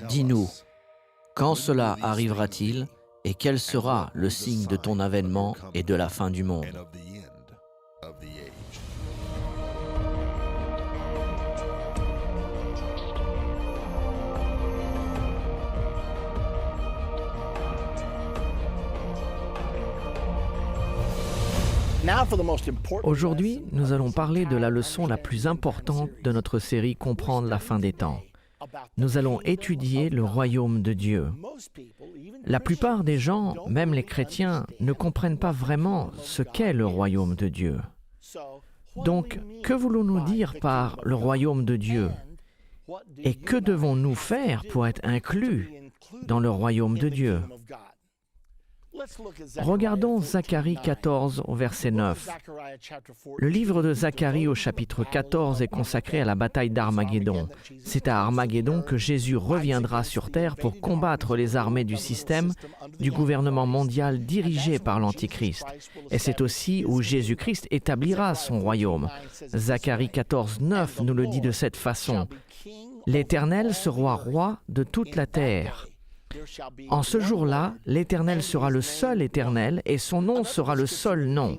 Dis-nous, quand cela arrivera-t-il et quel sera le signe de ton avènement et de la fin du monde? Aujourd'hui, nous allons parler de la leçon la plus importante de notre série Comprendre la fin des temps. Nous allons étudier le royaume de Dieu. La plupart des gens, même les chrétiens, ne comprennent pas vraiment ce qu'est le royaume de Dieu. Donc, que voulons-nous dire par le royaume de Dieu? Et que devons-nous faire pour être inclus dans le royaume de Dieu? Regardons Zacharie 14 au verset 9. Le livre de Zacharie au chapitre 14 est consacré à la bataille d'Armageddon. C'est à Armageddon que Jésus reviendra sur terre pour combattre les armées du système du gouvernement mondial dirigé par l'Antichrist. Et c'est aussi où Jésus-Christ établira son royaume. Zacharie 14, 9 nous le dit de cette façon. « L'Éternel sera roi de toute la terre. En ce jour-là, l'Éternel sera le seul Éternel et son nom sera le seul nom. »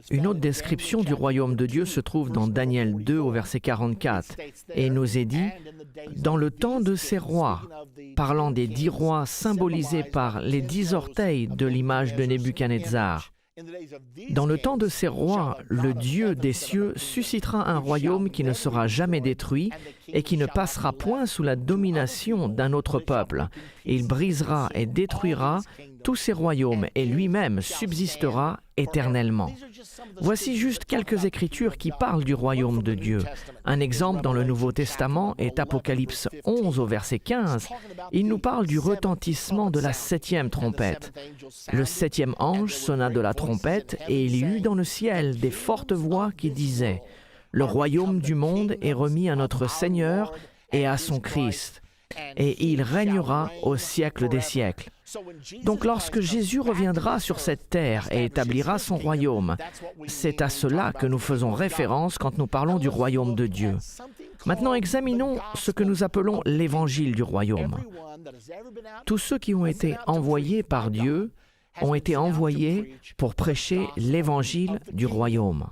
Une autre description du royaume de Dieu se trouve dans Daniel 2 au verset 44 et il nous est dit « Dans le temps de ces rois », parlant des 10 rois symbolisés par les 10 orteils de l'image de Nebuchadnezzar. Dans le temps de ces rois, le Dieu des cieux suscitera un royaume qui ne sera jamais détruit et qui ne passera point sous la domination d'un autre peuple. Il brisera et détruira tous ces royaumes et lui-même subsistera éternellement. Voici juste quelques écritures qui parlent du royaume de Dieu. Un exemple dans le Nouveau Testament est Apocalypse 11 au verset 15. Il nous parle du retentissement de la 7e trompette. Le 7e ange sonna de la trompette et il y eut dans le ciel des fortes voix qui disaient « Le royaume du monde est remis à notre Seigneur et à son Christ, et il régnera au siècle des siècles. » Donc lorsque Jésus reviendra sur cette terre et établira son royaume, c'est à cela que nous faisons référence quand nous parlons du royaume de Dieu. Maintenant, examinons ce que nous appelons l'évangile du royaume. Tous ceux qui ont été envoyés par Dieu ont été envoyés pour prêcher l'évangile du royaume.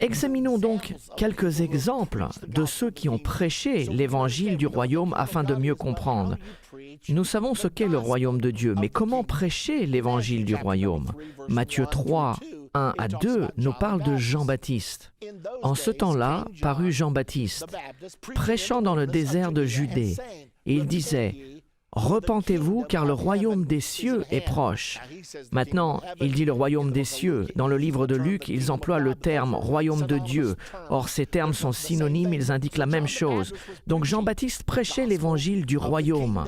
Examinons donc quelques exemples de ceux qui ont prêché l'évangile du royaume afin de mieux comprendre. Nous savons ce qu'est le royaume de Dieu, mais comment prêcher l'évangile du royaume? Matthieu 3, 1 à 2 nous parle de Jean-Baptiste. En ce temps-là, parut Jean-Baptiste, prêchant dans le désert de Judée. Et il disait « Repentez-vous, car le royaume des cieux est proche. » Maintenant, il dit le royaume des cieux. Dans le livre de Luc, ils emploient le terme royaume de Dieu. Or, ces termes sont synonymes, ils indiquent la même chose. Donc Jean-Baptiste prêchait l'évangile du royaume.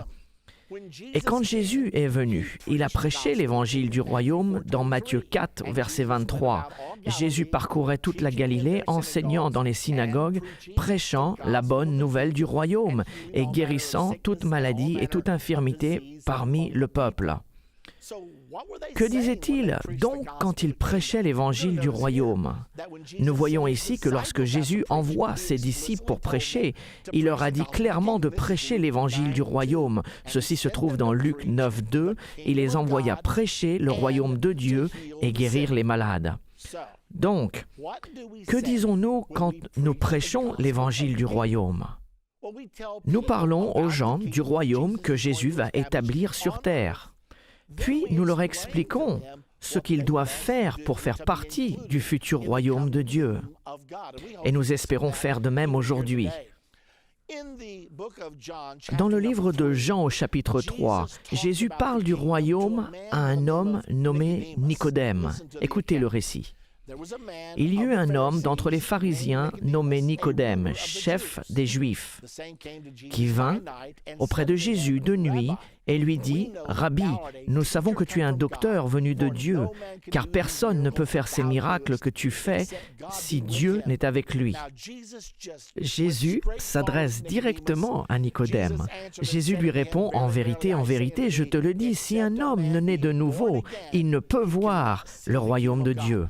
Et quand Jésus est venu, il a prêché l'évangile du royaume dans Matthieu 4, verset 23. Jésus parcourait toute la Galilée, enseignant dans les synagogues, prêchant la bonne nouvelle du royaume et guérissant toute maladie et toute infirmité parmi le peuple. Que disait-il donc quand il prêchait l'évangile du royaume? Nous voyons ici que lorsque Jésus envoie ses disciples pour prêcher, il leur a dit clairement de prêcher l'évangile du royaume. Ceci se trouve dans Luc 9, 2. Il les envoya prêcher le royaume de Dieu et guérir les malades. Donc, que disons-nous quand nous prêchons l'évangile du royaume? Nous parlons aux gens du royaume que Jésus va établir sur terre. Puis nous leur expliquons ce qu'ils doivent faire pour faire partie du futur royaume de Dieu. Et nous espérons faire de même aujourd'hui. Dans le livre de Jean au chapitre 3, Jésus parle du royaume à un homme nommé Nicodème. Écoutez le récit. Il y eut un homme d'entre les pharisiens nommé Nicodème, chef des Juifs, qui vint auprès de Jésus de nuit et lui dit, « Rabbi, nous savons que tu es un docteur venu de Dieu, car personne ne peut faire ces miracles que tu fais si Dieu n'est avec lui. » Jésus s'adresse directement à Nicodème. Jésus lui répond, « En vérité, je te le dis, si un homme ne naît de nouveau, il ne peut voir le royaume de Dieu. »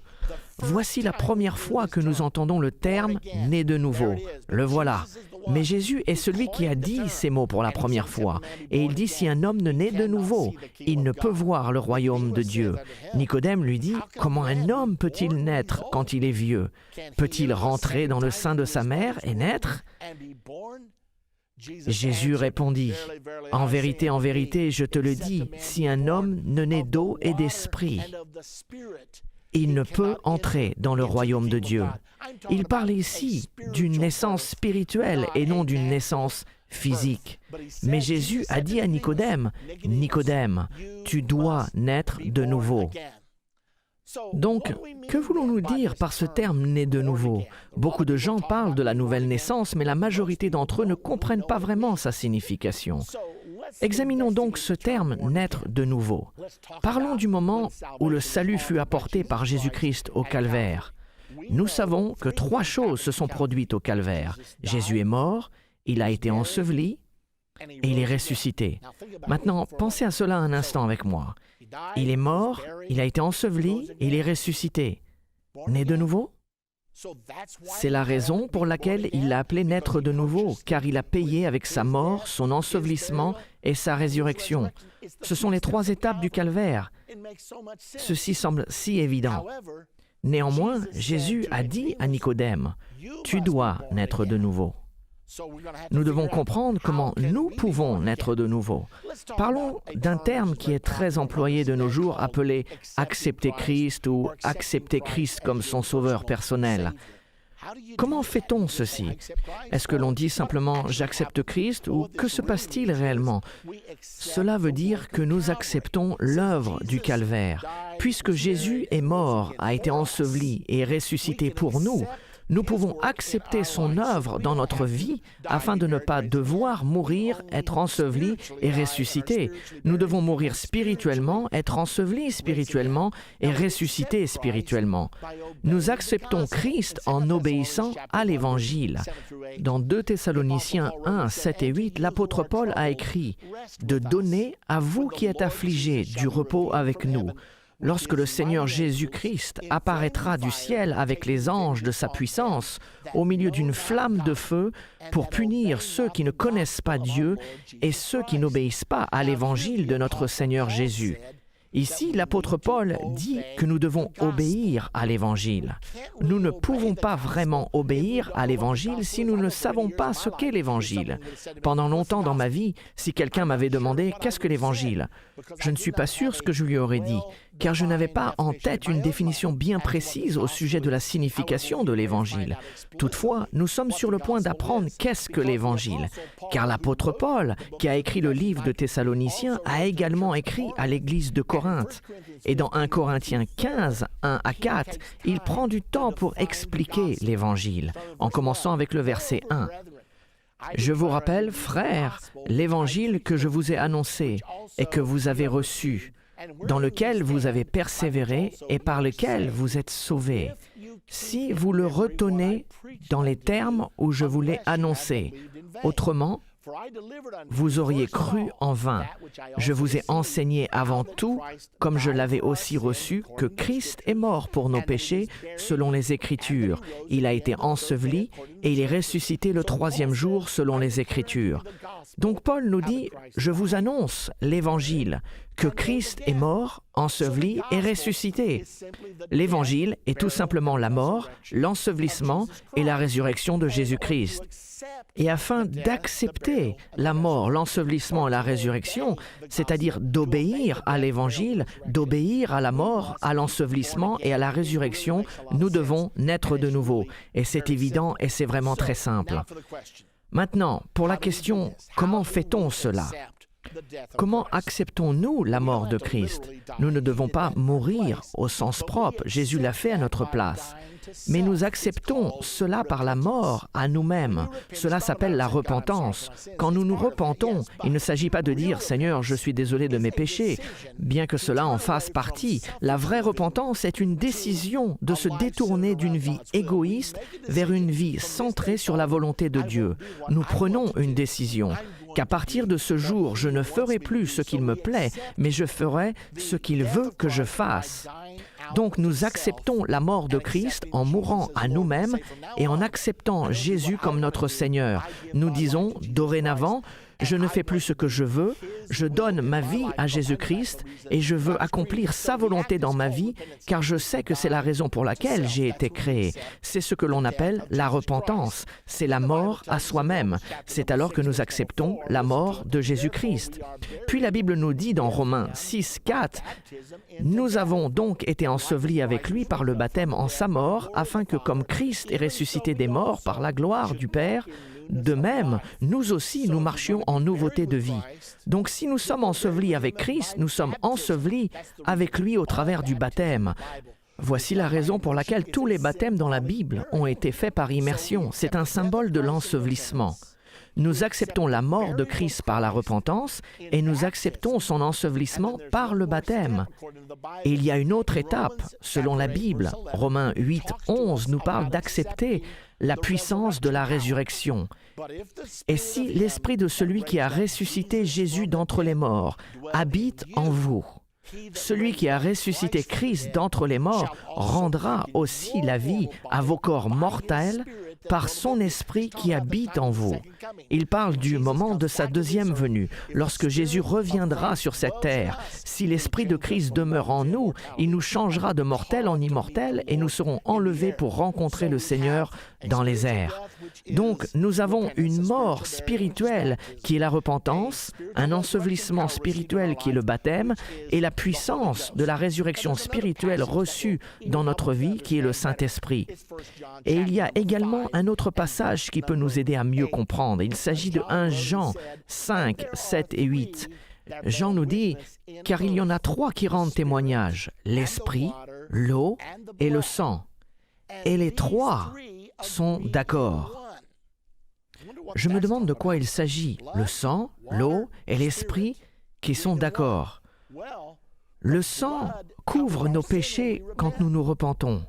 Voici la première fois que nous entendons le terme « né de nouveau ». Le voilà. Mais Jésus est celui qui a dit ces mots pour la première fois. Et il dit, si un homme ne naît de nouveau, il ne peut voir le royaume de Dieu. Nicodème lui dit, comment un homme peut-il naître quand il est vieux? Peut-il rentrer dans le sein de sa mère et naître? Jésus répondit, en vérité, je te le dis, si un homme ne naît d'eau et d'esprit, il ne peut entrer dans le royaume de Dieu. Il parle ici d'une naissance spirituelle et non d'une naissance physique. Mais Jésus a dit à Nicodème, « Nicodème, tu dois naître de nouveau. » Donc, que voulons-nous dire par ce terme « né de nouveau » ? Beaucoup de gens parlent de la nouvelle naissance, mais la majorité d'entre eux ne comprennent pas vraiment sa signification. Examinons donc ce terme « naître de nouveau ». Parlons du moment où le salut fut apporté par Jésus-Christ au calvaire. Nous savons que 3 choses se sont produites au calvaire. Jésus est mort, il a été enseveli et il est ressuscité. Maintenant, pensez à cela un instant avec moi. Il est mort, il a été enseveli et il est ressuscité. Né de nouveau ? C'est la raison pour laquelle il l'a appelé naître de nouveau, car il a payé avec sa mort, son ensevelissement et sa résurrection. Ce sont les 3 étapes du calvaire. Ceci semble si évident. Néanmoins, Jésus a dit à Nicodème, « Tu dois naître de nouveau. » Nous devons comprendre comment nous pouvons naître de nouveau. Parlons d'un terme qui est très employé de nos jours, appelé « accepter Christ » ou « accepter Christ comme son sauveur personnel ». Comment fait-on ceci? Est-ce que l'on dit simplement « j'accepte Christ » ou que se passe-t-il réellement? Cela veut dire que nous acceptons l'œuvre du calvaire. Puisque Jésus est mort, a été enseveli et ressuscité pour nous, nous pouvons accepter son œuvre dans notre vie afin de ne pas devoir mourir, être ensevelis et ressuscités. Nous devons mourir spirituellement, être ensevelis spirituellement et ressuscités spirituellement. Nous acceptons Christ en obéissant à l'Évangile. Dans 2 Thessaloniciens 1, 7 et 8, l'apôtre Paul a écrit « De donner à vous qui êtes affligés du repos avec nous ». Lorsque le Seigneur Jésus-Christ apparaîtra du ciel avec les anges de sa puissance, au milieu d'une flamme de feu, pour punir ceux qui ne connaissent pas Dieu et ceux qui n'obéissent pas à l'Évangile de notre Seigneur Jésus. Ici, l'apôtre Paul dit que nous devons obéir à l'Évangile. Nous ne pouvons pas vraiment obéir à l'Évangile si nous ne savons pas ce qu'est l'Évangile. Pendant longtemps dans ma vie, si quelqu'un m'avait demandé « Qu'est-ce que l'Évangile ?» je ne suis pas sûr ce que je lui aurais dit, car je n'avais pas en tête une définition bien précise au sujet de la signification de l'Évangile. Toutefois, nous sommes sur le point d'apprendre qu'est-ce que l'Évangile, car l'apôtre Paul, qui a écrit le livre de Thessaloniciens, a également écrit à l'Église de Corinthe. Et dans 1 Corinthiens 15, 1 à 4, il prend du temps pour expliquer l'Évangile, en commençant avec le verset 1. « Je vous rappelle, frères, l'Évangile que je vous ai annoncé et que vous avez reçu, dans lequel vous avez persévéré et par lequel vous êtes sauvés, si vous le retenez dans les termes où je vous l'ai annoncé. Autrement, vous auriez cru en vain. Je vous ai enseigné avant tout, comme je l'avais aussi reçu, que Christ est mort pour nos péchés selon les Écritures. Il a été enseveli et il est ressuscité le 3e jour selon les Écritures. » Donc Paul nous dit, « Je vous annonce l'Évangile, que Christ est mort, enseveli et ressuscité. » L'Évangile est tout simplement la mort, l'ensevelissement et la résurrection de Jésus-Christ. Et afin d'accepter la mort, l'ensevelissement et la résurrection, c'est-à-dire d'obéir à l'Évangile, d'obéir à la mort, à l'ensevelissement et à la résurrection, nous devons naître de nouveau. Et c'est évident et c'est vraiment très simple. Maintenant, pour la question « Comment fait-on cela ?» Comment acceptons-nous la mort de Christ? Nous ne devons pas mourir au sens propre, Jésus l'a fait à notre place. Mais nous acceptons cela par la mort à nous-mêmes. Cela s'appelle la repentance. Quand nous nous repentons, il ne s'agit pas de dire « Seigneur, je suis désolé de mes péchés », bien que cela en fasse partie. La vraie repentance est une décision de se détourner d'une vie égoïste vers une vie centrée sur la volonté de Dieu. Nous prenons une décision qu'à partir de ce jour, je ne ferai plus ce qu'il me plaît, mais je ferai ce qu'il veut que je fasse. Donc nous acceptons la mort de Christ en mourant à nous-mêmes et en acceptant Jésus comme notre Seigneur. Nous disons dorénavant, je ne fais plus ce que je veux, je donne ma vie à Jésus-Christ et je veux accomplir sa volonté dans ma vie car je sais que c'est la raison pour laquelle j'ai été créé. C'est ce que l'on appelle la repentance, c'est la mort à soi-même. C'est alors que nous acceptons la mort de Jésus-Christ. Puis la Bible nous dit dans Romains 6, 4, « Nous avons donc été ensevelis avec lui par le baptême en sa mort, afin que comme Christ est ressuscité des morts par la gloire du Père, de même, nous aussi, nous marchions en nouveauté de vie. Donc si nous sommes ensevelis avec Christ, nous sommes ensevelis avec lui au travers du baptême. Voici la raison pour laquelle tous les baptêmes dans la Bible ont été faits par immersion. C'est un symbole de l'ensevelissement. Nous acceptons la mort de Christ par la repentance et nous acceptons son ensevelissement par le baptême. Et il y a une autre étape, selon la Bible. Romains 8, 11 nous parle d'accepter la puissance de la résurrection. Et si l'esprit de celui qui a ressuscité Jésus d'entre les morts habite en vous, celui qui a ressuscité Christ d'entre les morts rendra aussi la vie à vos corps mortels par son esprit qui habite en vous. Il parle du moment de sa deuxième venue, lorsque Jésus reviendra sur cette terre. Si l'esprit de Christ demeure en nous, il nous changera de mortels en immortels et nous serons enlevés pour rencontrer le Seigneur dans les airs. Donc, nous avons une mort spirituelle qui est la repentance, un ensevelissement spirituel qui est le baptême et la puissance de la résurrection spirituelle reçue dans notre vie qui est le Saint-Esprit. Et il y a également un autre passage qui peut nous aider à mieux comprendre. Il s'agit de 1 Jean 5, 7 et 8. Jean nous dit « Car il y en a 3 qui rendent témoignage, l'esprit, l'eau et le sang. Et les 3 sont d'accord. » Je me demande de quoi il s'agit, le sang, l'eau et l'esprit qui sont d'accord. Le sang couvre nos péchés quand nous nous repentons.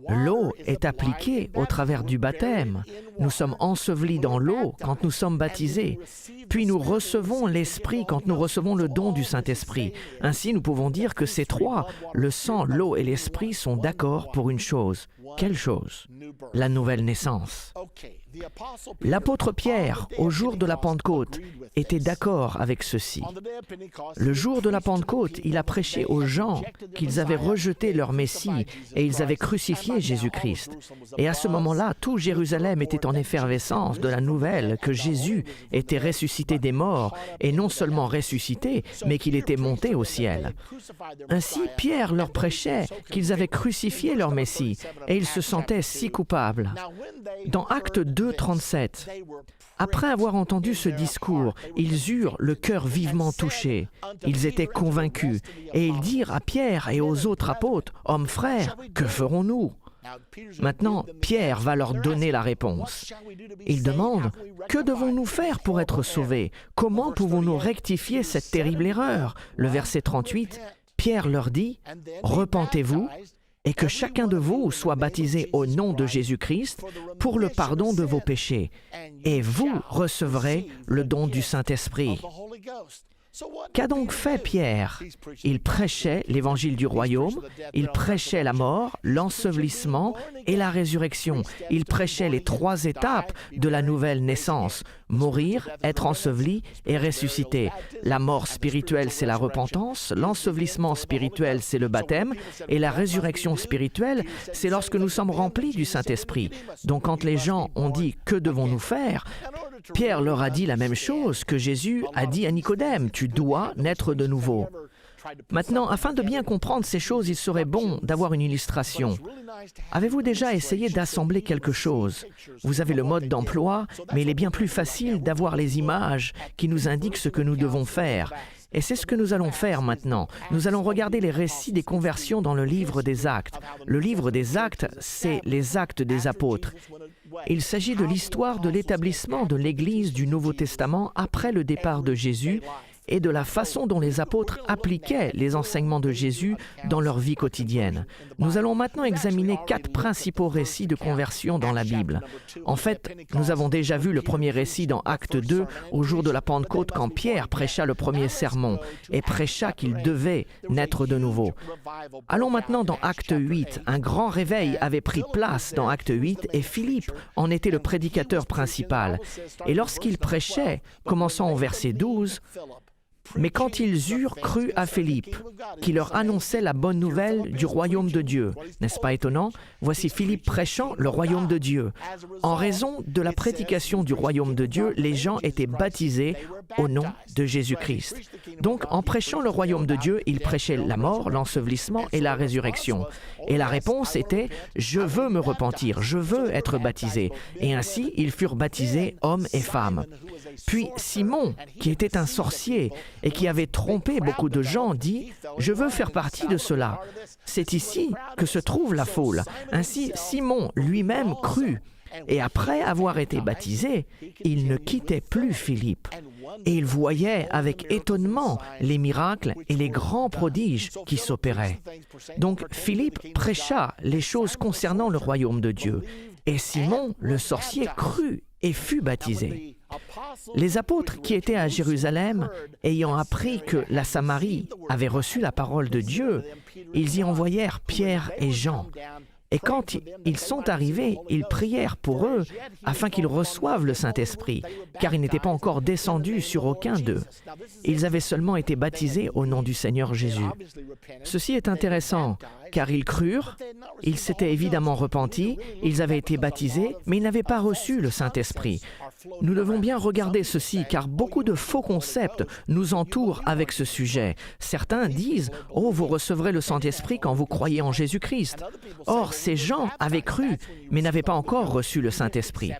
L'eau est appliquée au travers du baptême. Nous sommes ensevelis dans l'eau quand nous sommes baptisés. Puis nous recevons l'Esprit quand nous recevons le don du Saint-Esprit. Ainsi, nous pouvons dire que ces 3, le sang, l'eau et l'Esprit, sont d'accord pour une chose. Quelle chose? La nouvelle naissance. L'apôtre Pierre, au jour de la Pentecôte, était d'accord avec ceci. Le jour de la Pentecôte, il a prêché aux gens qu'ils avaient rejeté leur Messie et ils avaient crucifié Jésus-Christ. Et à ce moment-là, tout Jérusalem était en effervescence de la nouvelle que Jésus était ressuscité des morts, et non seulement ressuscité, mais qu'il était monté au ciel. Ainsi, Pierre leur prêchait qu'ils avaient crucifié leur Messie, et ils se sentaient si coupables. Dans Actes 2, 37, après avoir entendu ce discours, ils eurent le cœur vivement touché. Ils étaient convaincus, et ils dirent à Pierre et aux autres apôtres, « Hommes frères, que ferons-nous » Maintenant, Pierre va leur donner la réponse. Il demande, « Que devons-nous faire pour être sauvés? Comment pouvons-nous rectifier cette terrible erreur » Le verset 38, Pierre leur dit, « Repentez-vous, et que chacun de vous soit baptisé au nom de Jésus-Christ pour le pardon de vos péchés, et vous recevrez le don du Saint-Esprit. » Qu'a donc fait Pierre? Il prêchait l'évangile du royaume, il prêchait la mort, l'ensevelissement et la résurrection. Il prêchait les 3 étapes de la nouvelle naissance: mourir, être enseveli et ressusciter. La mort spirituelle, c'est la repentance, l'ensevelissement spirituel, c'est le baptême, et la résurrection spirituelle, c'est lorsque nous sommes remplis du Saint-Esprit. Donc quand les gens ont dit « Que devons-nous faire ?» Pierre leur a dit la même chose que Jésus a dit à Nicodème, « Tu dois naître de nouveau. » Maintenant, afin de bien comprendre ces choses, il serait bon d'avoir une illustration. Avez-vous déjà essayé d'assembler quelque chose? Vous avez le mode d'emploi, mais il est bien plus facile d'avoir les images qui nous indiquent ce que nous devons faire. Et c'est ce que nous allons faire maintenant. Nous allons regarder les récits des conversions dans le livre des Actes. Le livre des Actes, c'est les Actes des Apôtres. Il s'agit de l'histoire de l'établissement de l'Église du Nouveau Testament après le départ de Jésus et de la façon dont les apôtres appliquaient les enseignements de Jésus dans leur vie quotidienne. Nous allons maintenant examiner 4 principaux récits de conversion dans la Bible. En fait, nous avons déjà vu le premier récit dans Acte 2, au jour de la Pentecôte, quand Pierre prêcha le premier sermon et prêcha qu'il devait naître de nouveau. Allons maintenant dans Acte 8. Un grand réveil avait pris place dans Acte 8 et Philippe en était le prédicateur principal. Et lorsqu'il prêchait, commençant au verset 12, « Mais quand ils eurent cru à Philippe, qui leur annonçait la bonne nouvelle du royaume de Dieu. » N'est-ce pas étonnant? Voici Philippe prêchant le royaume de Dieu. En raison de la prédication du royaume de Dieu, les gens étaient baptisés au nom de Jésus-Christ. Donc, en prêchant le royaume de Dieu, il prêchait la mort, l'ensevelissement et la résurrection. Et la réponse était « Je veux me repentir, je veux être baptisé. » Et ainsi, ils furent baptisés, hommes et femmes. Puis Simon, qui était un sorcier et qui avait trompé beaucoup de gens, dit « Je veux faire partie de cela. » C'est ici que se trouve la foule. Ainsi, Simon lui-même crut. Et après avoir été baptisé, il ne quittait plus Philippe. Et il voyait avec étonnement les miracles et les grands prodiges qui s'opéraient. Donc Philippe prêcha les choses concernant le royaume de Dieu. Et Simon, le sorcier, crut et fut baptisé. Les apôtres qui étaient à Jérusalem, ayant appris que la Samarie avait reçu la parole de Dieu, ils y envoyèrent Pierre et Jean. Et quand ils sont arrivés, ils prièrent pour eux afin qu'ils reçoivent le Saint-Esprit, car il n'était pas encore descendu sur aucun d'eux. Ils avaient seulement été baptisés au nom du Seigneur Jésus. Ceci est intéressant, car ils crurent, ils s'étaient évidemment repentis, ils avaient été baptisés, mais ils n'avaient pas reçu le Saint-Esprit. Nous devons bien regarder ceci, car beaucoup de faux concepts nous entourent avec ce sujet. Certains disent « Oh, vous recevrez le Saint-Esprit quand vous croyez en Jésus-Christ. » Or, ces gens avaient cru, mais n'avaient pas encore reçu le Saint-Esprit.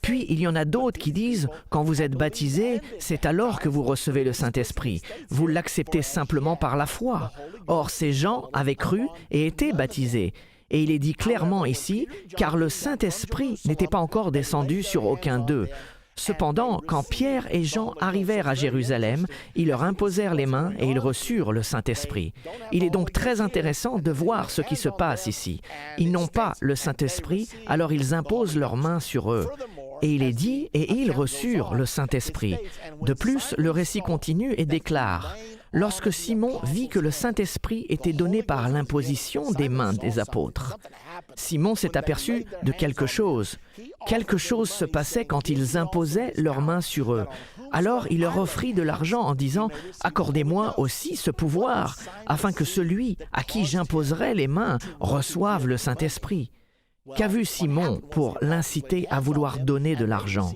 Puis, il y en a d'autres qui disent « Quand vous êtes baptisés, c'est alors que vous recevez le Saint-Esprit. Vous l'acceptez simplement par la foi. » Or, ces gens avaient cru et étaient baptisés. Et il est dit clairement ici, car le Saint-Esprit n'était pas encore descendu sur aucun d'eux. Cependant, quand Pierre et Jean arrivèrent à Jérusalem, ils leur imposèrent les mains et ils reçurent le Saint-Esprit. Il est donc très intéressant de voir ce qui se passe ici. Ils n'ont pas le Saint-Esprit, alors ils imposent leurs mains sur eux. Et il est dit, et ils reçurent le Saint-Esprit. De plus, le récit continue et déclare, « Lorsque Simon vit que le Saint-Esprit était donné par l'imposition des mains des apôtres. » Simon s'est aperçu de quelque chose. Quelque chose se passait quand ils imposaient leurs mains sur eux. Alors il leur offrit de l'argent en disant « Accordez-moi aussi ce pouvoir, afin que celui à qui j'imposerai les mains reçoive le Saint-Esprit. » Qu'a vu Simon pour l'inciter à vouloir donner de l'argent?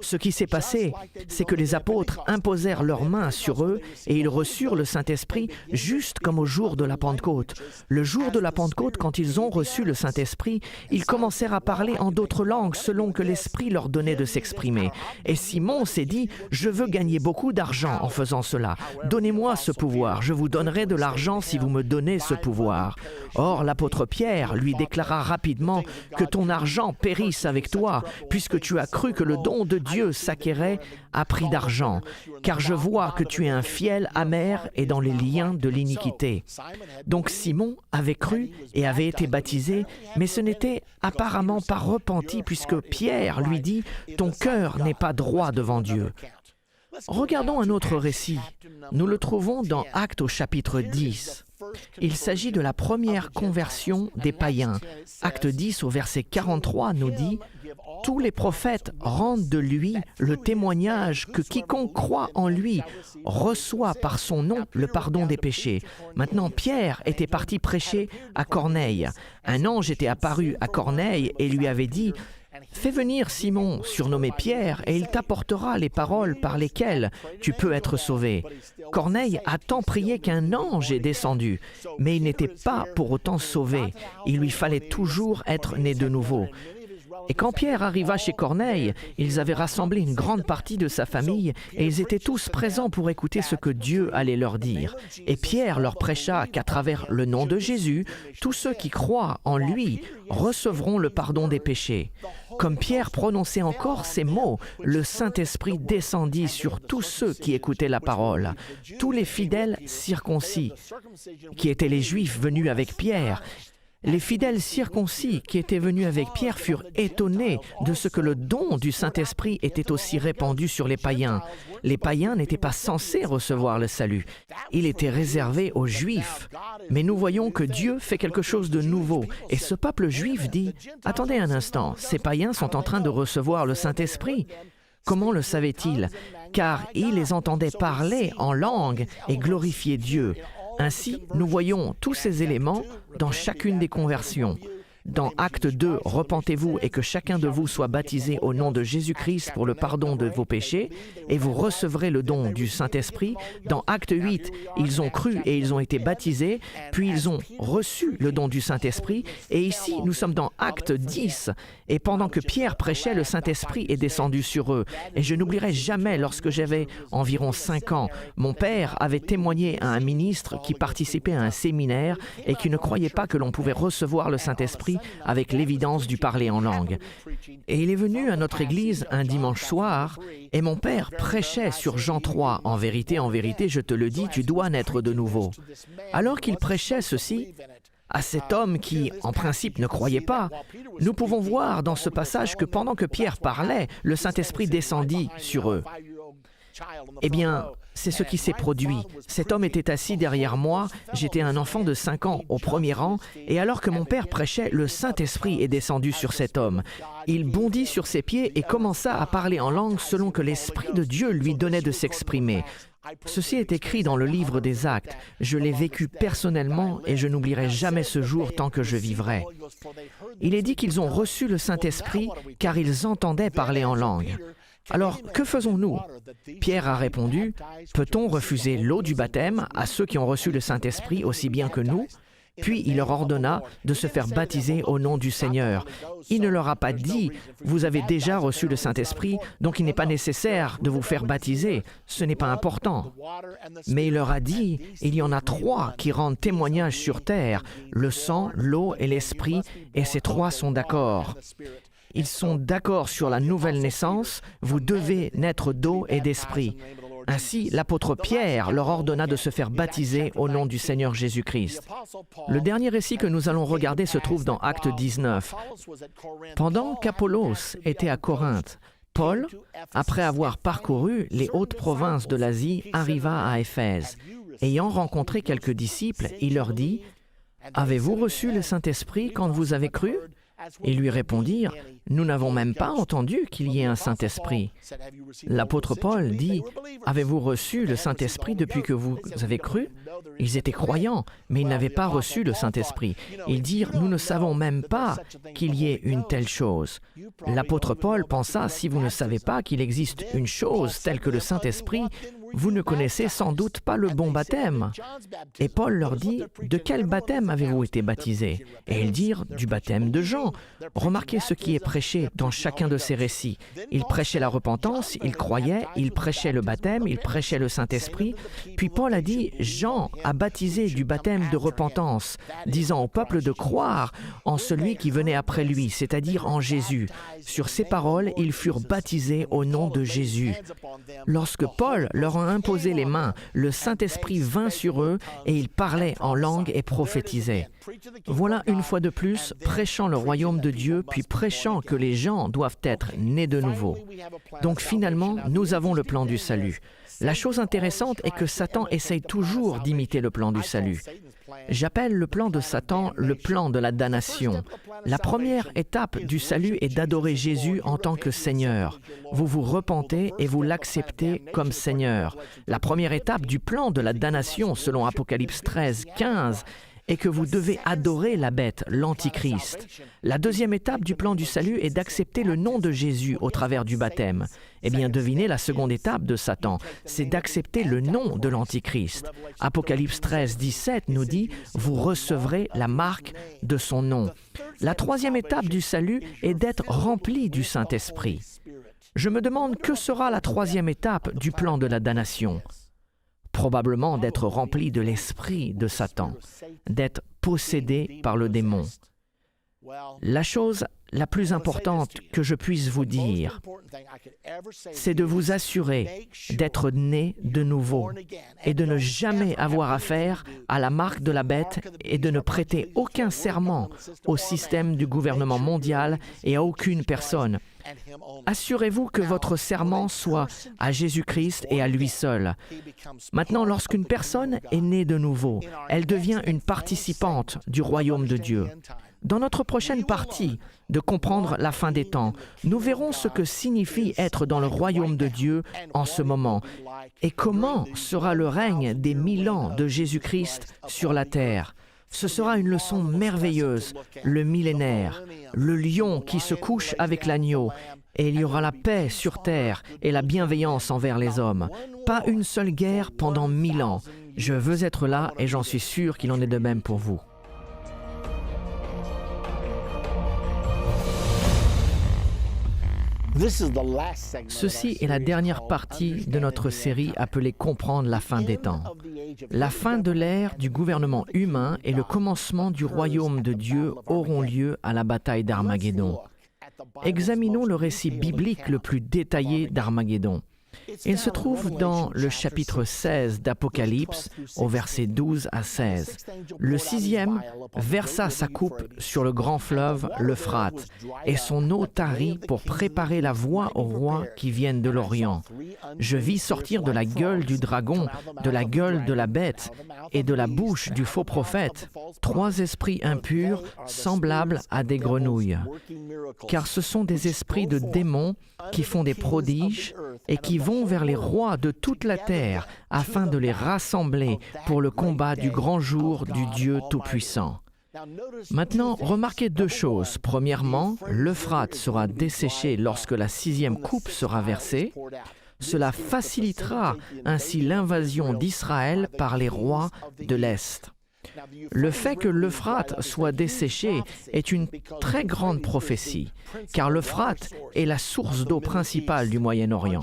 Ce qui s'est passé, c'est que les apôtres imposèrent leurs mains sur eux et ils reçurent le Saint-Esprit juste comme au jour de la Pentecôte. Le jour de la Pentecôte, quand ils ont reçu le Saint-Esprit, ils commencèrent à parler en d'autres langues selon que l'Esprit leur donnait de s'exprimer. Et Simon s'est dit « Je veux gagner beaucoup d'argent en faisant cela. Donnez-moi ce pouvoir. Je vous donnerai de l'argent si vous me donnez ce pouvoir. » Or, l'apôtre Pierre lui déclara rapidement que ton argent périsse avec toi, puisque tu as cru que le don de Dieu s'acquérait à prix d'argent, car je vois que tu es un fiel amer et dans les liens de l'iniquité. Donc Simon avait cru et avait été baptisé, mais ce n'était apparemment pas repenti, puisque Pierre lui dit « Ton cœur n'est pas droit devant Dieu. » Regardons un autre récit. Nous le trouvons dans Actes au chapitre 10. Il s'agit de la première conversion des païens. Acte 10 au verset 43 nous dit « Tous les prophètes rendent de lui le témoignage que quiconque croit en lui reçoit par son nom le pardon des péchés. » Maintenant, Pierre était parti prêcher à Corneille. Un ange était apparu à Corneille et lui avait dit « « Fais venir Simon, surnommé Pierre, et il t'apportera les paroles par lesquelles tu peux être sauvé. » Corneille a tant prié qu'un ange est descendu, mais il n'était pas pour autant sauvé. Il lui fallait toujours être né de nouveau. Et quand Pierre arriva chez Corneille, ils avaient rassemblé une grande partie de sa famille et ils étaient tous présents pour écouter ce que Dieu allait leur dire. Et Pierre leur prêcha qu'à travers le nom de Jésus, tous ceux qui croient en lui recevront le pardon des péchés. Comme Pierre prononçait encore ces mots, le Saint-Esprit descendit sur tous ceux qui écoutaient la parole, tous les fidèles circoncis, qui étaient les Juifs venus avec Pierre. Les fidèles circoncis qui étaient venus avec Pierre furent étonnés de ce que le don du Saint-Esprit était aussi répandu sur les païens. Les païens n'étaient pas censés recevoir le salut. Il était réservé aux Juifs. Mais nous voyons que Dieu fait quelque chose de nouveau. Et ce peuple juif dit « Attendez un instant, ces païens sont en train de recevoir le Saint-Esprit. » Comment le savaient-ils? Car ils les entendaient parler en langue et glorifier Dieu. Ainsi, nous voyons tous ces éléments dans chacune des conversions. Dans Acte 2, « Repentez-vous et que chacun de vous soit baptisé au nom de Jésus-Christ pour le pardon de vos péchés, et vous recevrez le don du Saint-Esprit. » Dans Acte 8, ils ont cru et ils ont été baptisés, puis ils ont reçu le don du Saint-Esprit. Et ici, nous sommes dans Acte 10, et pendant que Pierre prêchait, le Saint-Esprit est descendu sur eux. Et je n'oublierai jamais, lorsque j'avais environ 5 ans, mon père avait témoigné à un ministre qui participait à un séminaire et qui ne croyait pas que l'on pouvait recevoir le Saint-Esprit avec l'évidence du parler en langue. Et il est venu à notre église un dimanche soir et mon père prêchait sur Jean 3. « En vérité, je te le dis, tu dois naître de nouveau. » Alors qu'il prêchait ceci, à cet homme qui, en principe, ne croyait pas, nous pouvons voir dans ce passage que pendant que Pierre parlait, le Saint-Esprit descendit sur eux. Eh bien, c'est ce qui s'est produit. Cet homme était assis derrière moi, j'étais un enfant de 5 ans au premier rang, et alors que mon père prêchait, le Saint-Esprit est descendu sur cet homme. Il bondit sur ses pieds et commença à parler en langue selon que l'Esprit de Dieu lui donnait de s'exprimer. Ceci est écrit dans le livre des Actes. Je l'ai vécu personnellement et je n'oublierai jamais ce jour tant que je vivrai. Il est dit qu'ils ont reçu le Saint-Esprit car ils entendaient parler en langue. Alors, que faisons-nous? Pierre a répondu, « Peut-on refuser l'eau du baptême à ceux qui ont reçu le Saint-Esprit aussi bien que nous ?» Puis il leur ordonna de se faire baptiser au nom du Seigneur. Il ne leur a pas dit « Vous avez déjà reçu le Saint-Esprit, donc il n'est pas nécessaire de vous faire baptiser. Ce n'est pas important. » Mais il leur a dit « Il y en a 3 qui rendent témoignage sur terre, le sang, l'eau et l'Esprit, et ces 3 sont d'accord. » Ils sont d'accord sur la nouvelle naissance, vous devez naître d'eau et d'esprit. Ainsi, l'apôtre Pierre leur ordonna de se faire baptiser au nom du Seigneur Jésus-Christ. Le dernier récit que nous allons regarder se trouve dans Acte 19. Pendant qu'Apollos était à Corinthe, Paul, après avoir parcouru les hautes provinces de l'Asie, arriva à Éphèse. Ayant rencontré quelques disciples, il leur dit « Avez-vous reçu le Saint-Esprit quand vous avez cru ?» Ils lui répondirent « Nous n'avons même pas entendu qu'il y ait un Saint-Esprit. » L'apôtre Paul dit « Avez-vous reçu le Saint-Esprit depuis que vous avez cru ?» Ils étaient croyants, mais ils n'avaient pas reçu le Saint-Esprit. Ils dirent « Nous ne savons même pas qu'il y ait une telle chose. » L'apôtre Paul pensa « Si vous ne savez pas qu'il existe une chose telle que le Saint-Esprit, vous ne connaissez sans doute pas le bon baptême. » Et Paul leur dit « De quel baptême avez-vous été baptisés ?» Et ils dirent « Du baptême de Jean. » Remarquez ce qui est prêché dans chacun de ces récits. Il prêchait la repentance, il croyait, il prêchait le baptême, il prêchait le Saint-Esprit. Puis Paul a dit « Jean a baptisé du baptême de repentance, disant au peuple de croire en celui qui venait après lui, c'est-à-dire en Jésus. » Sur ces paroles, ils furent baptisés au nom de Jésus. Lorsque Paul leur a imposé les mains, le Saint-Esprit vint sur eux et ils parlaient en langue et prophétisaient. Voilà une fois de plus, prêchant le royaume de Dieu, puis prêchant que les gens doivent être nés de nouveau. Donc finalement, nous avons le plan du salut. La chose intéressante est que Satan essaye toujours d'imiter le plan du salut. J'appelle le plan de Satan le plan de la damnation. La première étape du salut est d'adorer Jésus en tant que Seigneur. Vous vous repentez et vous l'acceptez comme Seigneur. La première étape du plan de la damnation, selon Apocalypse 13, 15, et que vous devez adorer la bête, l'Antichrist. La deuxième étape du plan du salut est d'accepter le nom de Jésus au travers du baptême. Eh bien, devinez la seconde étape de Satan, c'est d'accepter le nom de l'Antichrist. Apocalypse 13, 17 nous dit « Vous recevrez la marque de son nom ». La troisième étape du salut est d'être rempli du Saint-Esprit. Je me demande que sera la troisième étape du plan de la damnation. Probablement d'être rempli de l'esprit de Satan, d'être possédé par le démon. La chose la plus importante que je puisse vous dire, c'est de vous assurer d'être né de nouveau et de ne jamais avoir affaire à la marque de la bête et de ne prêter aucun serment au système du gouvernement mondial et à aucune personne. Assurez-vous que votre serment soit à Jésus-Christ et à lui seul. Maintenant, lorsqu'une personne est née de nouveau, elle devient une participante du royaume de Dieu. Dans notre prochaine partie de comprendre la fin des temps, nous verrons ce que signifie être dans le royaume de Dieu en ce moment et comment sera le règne des 1000 ans de Jésus-Christ sur la terre. Ce sera une leçon merveilleuse, le millénaire, le lion qui se couche avec l'agneau, et il y aura la paix sur terre et la bienveillance envers les hommes. Pas une seule guerre pendant 1000 ans. Je veux être là et j'en suis sûr qu'il en est de même pour vous. Ceci est la dernière partie de notre série appelée « Comprendre la fin des temps ». La fin de l'ère du gouvernement humain et le commencement du royaume de Dieu auront lieu à la bataille d'Armageddon. Examinons le récit biblique le plus détaillé d'Armageddon. Il se trouve dans le chapitre 16 d'Apocalypse, au verset 12 à 16. Le 6e versa sa coupe sur le grand fleuve, l'Euphrate, et son eau tarit pour préparer la voie aux rois qui viennent de l'Orient. Je vis sortir de la gueule du dragon, de la gueule de la bête et de la bouche du faux prophète 3 esprits impurs semblables à des grenouilles. Car ce sont des esprits de démons qui font des prodiges et qui vont vers les rois de toute la terre afin de les rassembler pour le combat du grand jour du Dieu Tout-Puissant. Maintenant, remarquez 2 choses. Premièrement, l'Euphrate sera desséché lorsque la 6e coupe sera versée. Cela facilitera ainsi l'invasion d'Israël par les rois de l'Est. Le fait que l'Euphrate soit desséché est une très grande prophétie, car l'Euphrate est la source d'eau principale du Moyen-Orient.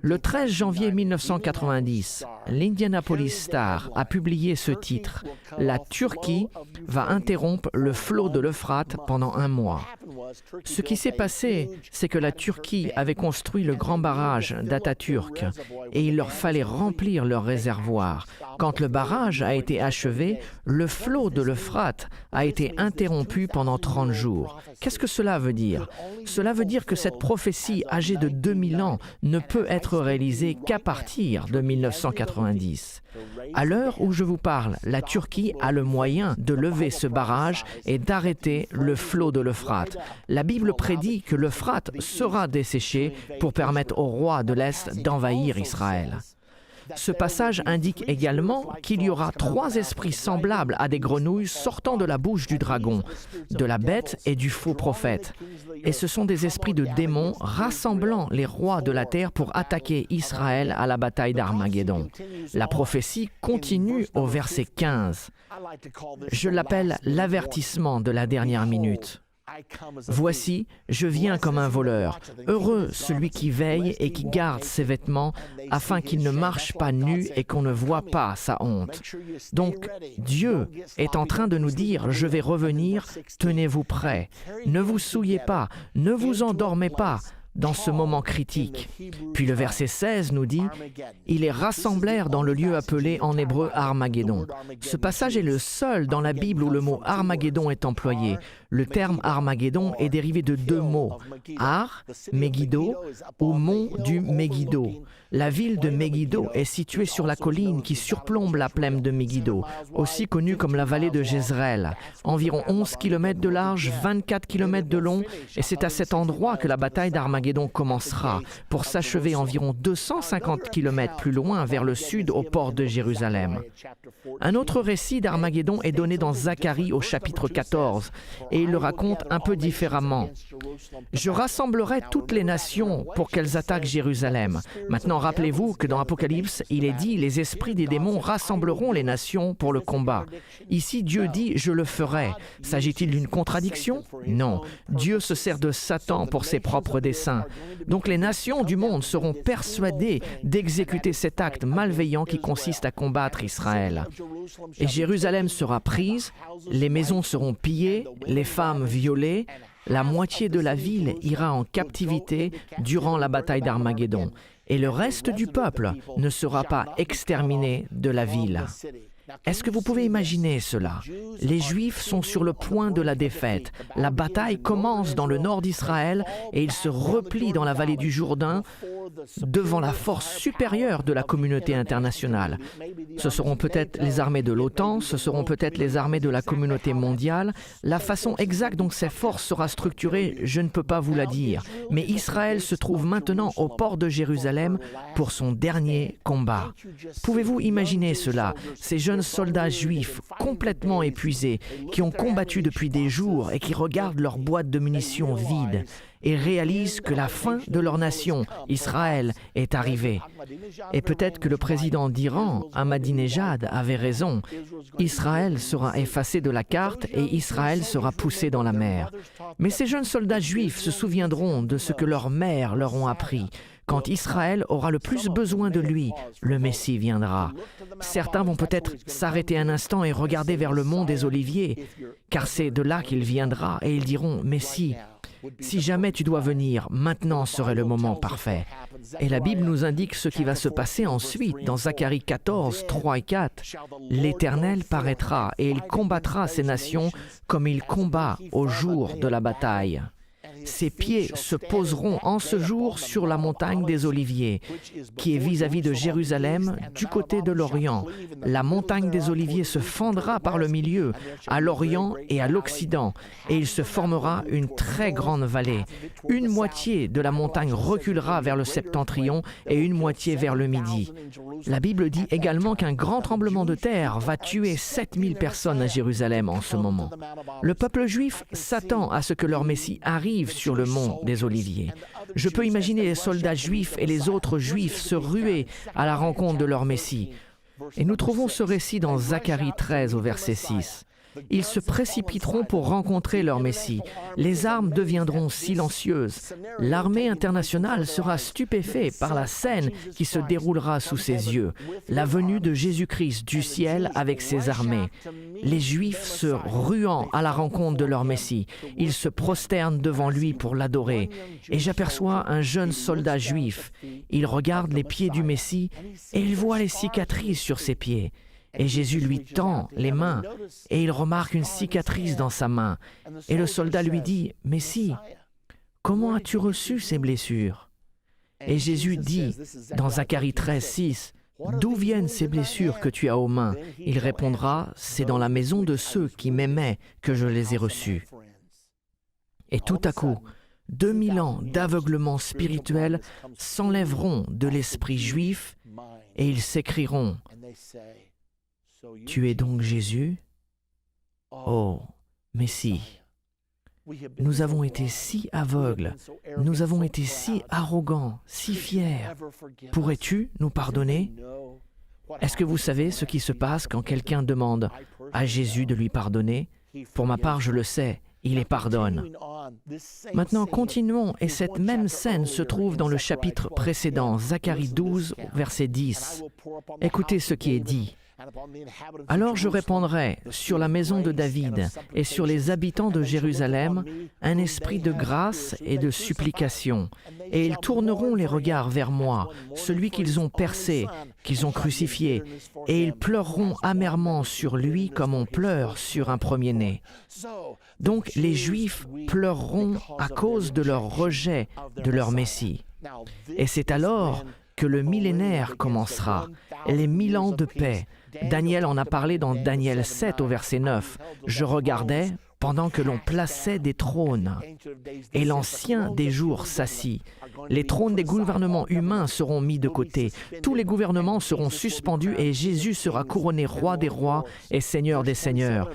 Le 13 janvier 1990, l'Indianapolis Star a publié ce titre « La Turquie va interrompre le flot de l'Euphrate pendant 1 mois ». Ce qui s'est passé, c'est que la Turquie avait construit le grand barrage d'Atatürk et il leur fallait remplir leur réservoir. Quand le barrage a été achevé, le flot de l'Euphrate a été interrompu pendant 30 jours. Qu'est-ce que cela veut dire? Cela veut dire que cette prophétie âgée de 2000 ans ne peut être réalisée qu'à partir de 1990. À l'heure où je vous parle, la Turquie a le moyen de lever ce barrage et d'arrêter le flot de l'Euphrate. La Bible prédit que l'Euphrate sera desséché pour permettre aux rois de l'Est d'envahir Israël. Ce passage indique également qu'il y aura 3 esprits semblables à des grenouilles sortant de la bouche du dragon, de la bête et du faux prophète. Et ce sont des esprits de démons rassemblant les rois de la terre pour attaquer Israël à la bataille d'Armageddon. La prophétie continue au verset 15. Je l'appelle l'avertissement de la dernière minute. Voici, je viens comme un voleur. Heureux celui qui veille et qui garde ses vêtements, afin qu'il ne marche pas nu et qu'on ne voit pas sa honte. Donc, Dieu est en train de nous dire, je vais revenir, tenez-vous prêts. Ne vous souillez pas, ne vous endormez pas dans ce moment critique. Puis le verset 16 nous dit « Ils les rassemblèrent dans le lieu appelé en hébreu Armageddon ». Ce passage est le seul dans la Bible où le mot Armageddon est employé. Le terme Armageddon est dérivé de 2 mots, Ar, Megiddo, ou mont du Megiddo. La ville de Megiddo est située sur la colline qui surplombe la plaine de Megiddo, aussi connue comme la vallée de Jezreel. Environ 11 km de large, 24 km de long, et c'est à cet endroit que la bataille d'Armageddon d'Armageddon commencera pour s'achever environ 250 km plus loin vers le sud au port de Jérusalem. Un autre récit d'Armageddon est donné dans Zacharie au chapitre 14 et il le raconte un peu différemment. « Je rassemblerai toutes les nations pour qu'elles attaquent Jérusalem. » Maintenant, rappelez-vous que dans Apocalypse, il est dit « Les esprits des démons rassembleront les nations pour le combat. » Ici, Dieu dit « Je le ferai ». S'agit-il d'une contradiction? Non. Dieu se sert de Satan pour ses propres desseins. Donc les nations du monde seront persuadées d'exécuter cet acte malveillant qui consiste à combattre Israël. Et Jérusalem sera prise, les maisons seront pillées, les femmes violées, la moitié de la ville ira en captivité durant la bataille d'Armageddon. Et le reste du peuple ne sera pas exterminé de la ville. Est-ce que vous pouvez imaginer cela? Les Juifs sont sur le point de la défaite. La bataille commence dans le nord d'Israël et ils se replient dans la vallée du Jourdain devant la force supérieure de la communauté internationale. Ce seront peut-être les armées de l'OTAN, ce seront peut-être les armées de la communauté mondiale. La façon exacte dont ces forces sera structurée, je ne peux pas vous la dire. Mais Israël se trouve maintenant au port de Jérusalem pour son dernier combat. Pouvez-vous imaginer cela? Ces jeunes soldats juifs complètement épuisés, qui ont combattu depuis des jours et qui regardent leur boîte de munitions vide et réalisent que la fin de leur nation, Israël, est arrivée. Et peut-être que le président d'Iran, Ahmadinejad, avait raison. Israël sera effacé de la carte et Israël sera poussé dans la mer. Mais ces jeunes soldats juifs se souviendront de ce que leurs mères leur ont appris. Quand Israël aura le plus besoin de lui, le Messie viendra. Certains vont peut-être s'arrêter un instant et regarder vers le mont des Oliviers, car c'est de là qu'il viendra, et ils diront « Messie, si jamais tu dois venir, maintenant serait le moment parfait. » Et la Bible nous indique ce qui va se passer ensuite dans Zacharie 14, 3 et 4. « L'Éternel paraîtra et il combattra ces nations comme il combat au jour de la bataille. » Ses pieds se poseront en ce jour sur la montagne des Oliviers, qui est vis-à-vis de Jérusalem, du côté de l'Orient. La montagne des Oliviers se fendra par le milieu, à l'Orient et à l'Occident, et il se formera une très grande vallée. Une moitié de la montagne reculera vers le septentrion et une moitié vers le midi. La Bible dit également qu'un grand tremblement de terre va tuer 7000 personnes à Jérusalem en ce moment. Le peuple juif s'attend à ce que leur Messie arrive sur le mont des Oliviers. Je peux imaginer les soldats juifs et les autres juifs se ruer à la rencontre de leur Messie. Et nous trouvons ce récit dans Zacharie 13 au verset 6. Ils se précipiteront pour rencontrer leur Messie. Les armes deviendront silencieuses. L'armée internationale sera stupéfaite par la scène qui se déroulera sous ses yeux. La venue de Jésus-Christ du ciel avec ses armées. Les Juifs se ruant à la rencontre de leur Messie. Ils se prosternent devant lui pour l'adorer. Et j'aperçois un jeune soldat juif. Il regarde les pieds du Messie et il voit les cicatrices sur ses pieds. Et Jésus lui tend les mains et il remarque une cicatrice dans sa main. Et le soldat lui dit « Messie, comment as-tu reçu ces blessures ?» Et Jésus dit dans Zacharie 13, 6, « D'où viennent ces blessures que tu as aux mains ?» Il répondra « C'est dans la maison de ceux qui m'aimaient que je les ai reçues. » Et tout à coup, 2000 ans d'aveuglement spirituel s'enlèveront de l'esprit juif et ils s'écrieront « Tu es donc Jésus? Oh, Messie, nous avons été si aveugles, nous avons été si arrogants, si fiers. Pourrais-tu nous pardonner? Est-ce que vous savez ce qui se passe quand quelqu'un demande à Jésus de lui pardonner? Pour ma part, je le sais, il les pardonne. Maintenant, continuons, et cette même scène se trouve dans le chapitre précédent, Zacharie 12, verset 10. Écoutez ce qui est dit. « Alors je répandrai sur la maison de David et sur les habitants de Jérusalem un esprit de grâce et de supplication, et ils tourneront les regards vers moi, celui qu'ils ont percé, qu'ils ont crucifié, et ils pleureront amèrement sur lui comme on pleure sur un premier-né. » Donc les Juifs pleureront à cause de leur rejet de leur Messie. Et c'est alors que le millénaire commencera, les 1000 ans de paix. Daniel en a parlé dans Daniel 7 au verset 9. « Je regardais, pendant que l'on plaçait des trônes. Et l'Ancien des jours s'assit. Les trônes des gouvernements humains seront mis de côté. Tous les gouvernements seront suspendus et Jésus sera couronné roi des rois et seigneur des seigneurs.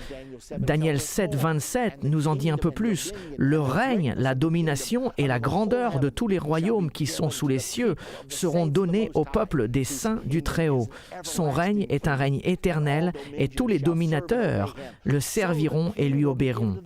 Daniel 7, 27 nous en dit un peu plus. Le règne, la domination et la grandeur de tous les royaumes qui sont sous les cieux seront donnés au peuple des saints du Très-Haut. Son règne est un règne éternel et tous les dominateurs le serviront et lui obéiront.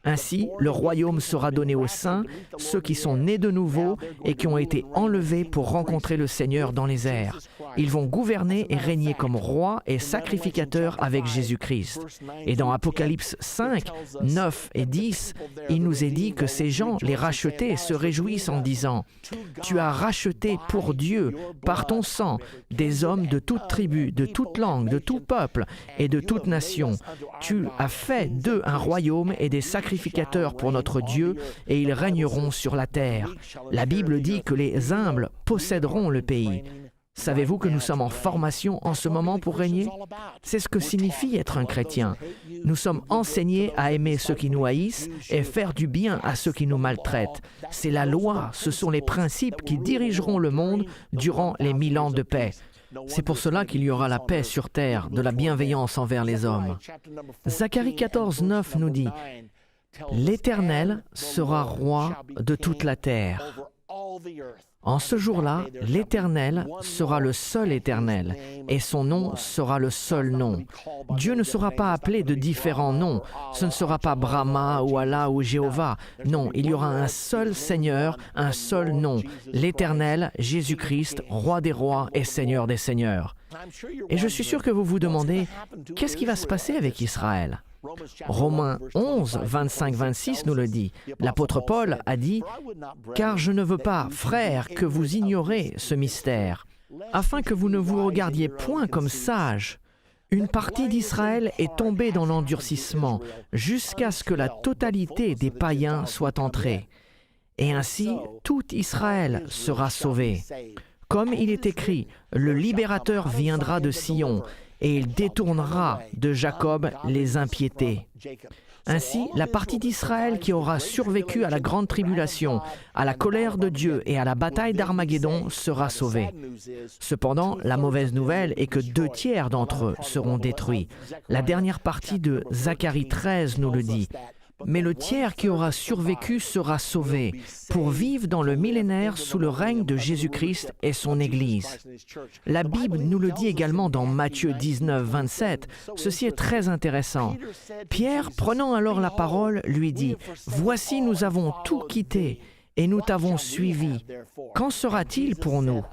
Ainsi, le royaume sera donné aux saints, ceux qui sont nés de nouveau et qui ont été enlevés pour rencontrer le Seigneur dans les airs. Ils vont gouverner et régner comme rois et sacrificateurs avec Jésus-Christ. Et dans Apocalypse 5, 9 et 10, il nous est dit que ces gens, les rachetés, se réjouissent en disant « Tu as racheté pour Dieu, par ton sang, des hommes de toute tribu, de toute langue, de tout peuple et de toute nation. Tu as fait d'eux un royaume et des sacrificateurs pour notre Dieu, et ils régneront sur la terre. » La Bible dit que les humbles posséderont le pays. Savez-vous que nous sommes en formation en ce moment pour régner? C'est ce que signifie être un chrétien. Nous sommes enseignés à aimer ceux qui nous haïssent et faire du bien à ceux qui nous maltraitent. C'est la loi, ce sont les principes qui dirigeront le monde durant les 1000 ans de paix. C'est pour cela qu'il y aura la paix sur terre, de la bienveillance envers les hommes. Zacharie 14, 9 nous dit « L'Éternel sera roi de toute la terre. » En ce jour-là, l'Éternel sera le seul Éternel, et son nom sera le seul nom. Dieu ne sera pas appelé de différents noms. Ce ne sera pas Brahma ou Allah ou Jéhovah. Non, il y aura un seul Seigneur, un seul nom. L'Éternel, Jésus-Christ, Roi des rois et Seigneur des seigneurs. Et je suis sûr que vous vous demandez, qu'est-ce qui va se passer avec Israël? Romains 11, 25-26 nous le dit. L'apôtre Paul a dit « Car je ne veux pas, frères, que vous ignorez ce mystère, afin que vous ne vous regardiez point comme sages. Une partie d'Israël est tombée dans l'endurcissement, jusqu'à ce que la totalité des païens soit entrée. Et ainsi, tout Israël sera sauvé. Comme il est écrit, le libérateur viendra de Sion, et il détournera de Jacob les impiétés. » Ainsi, la partie d'Israël qui aura survécu à la grande tribulation, à la colère de Dieu et à la bataille d'Armageddon sera sauvée. Cependant, la mauvaise nouvelle est que 2 tiers d'entre eux seront détruits. La dernière partie de Zacharie 13 nous le dit. Mais le tiers qui aura survécu sera sauvé pour vivre dans le millénaire sous le règne de Jésus-Christ et son Église. La Bible nous le dit également dans Matthieu 19, 27. Ceci est très intéressant. Pierre, prenant alors la parole, lui dit « Voici, nous avons tout quitté et nous t'avons suivi. Qu'en sera-t-il pour nous ?»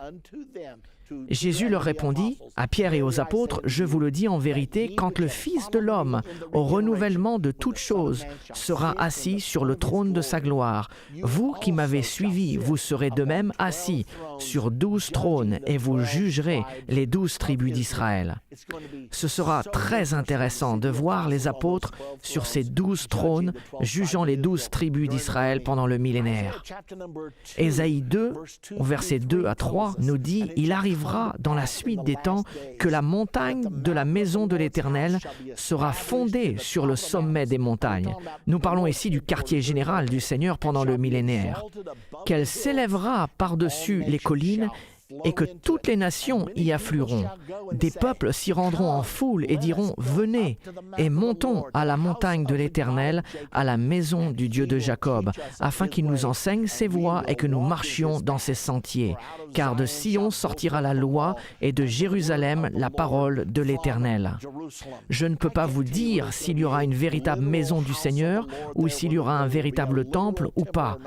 Jésus leur répondit, à Pierre et aux apôtres, « Je vous le dis en vérité, quand le Fils de l'homme, au renouvellement de toutes choses, sera assis sur le trône de sa gloire, vous qui m'avez suivi, vous serez de même assis sur 12 trônes et vous jugerez les 12 tribus d'Israël. » Ce sera très intéressant de voir les apôtres sur ces 12 trônes jugeant les 12 tribus d'Israël pendant le millénaire. Ésaïe 2, au verset 2 à 3, nous dit « Il arrivera dans la suite des temps que la montagne de la maison de l'Éternel sera fondée sur le sommet des montagnes. » Nous parlons ici du quartier général du Seigneur pendant le millénaire. « Qu'elle s'élèvera par-dessus les collines et que toutes les nations y afflueront. Des peuples s'y rendront en foule et diront « Venez et montons à la montagne de l'Éternel, à la maison du Dieu de Jacob, afin qu'il nous enseigne ses voies et que nous marchions dans ses sentiers. Car de Sion sortira la loi et de Jérusalem la parole de l'Éternel. » Je ne peux pas vous dire s'il y aura une véritable maison du Seigneur ou s'il y aura un véritable temple ou pas.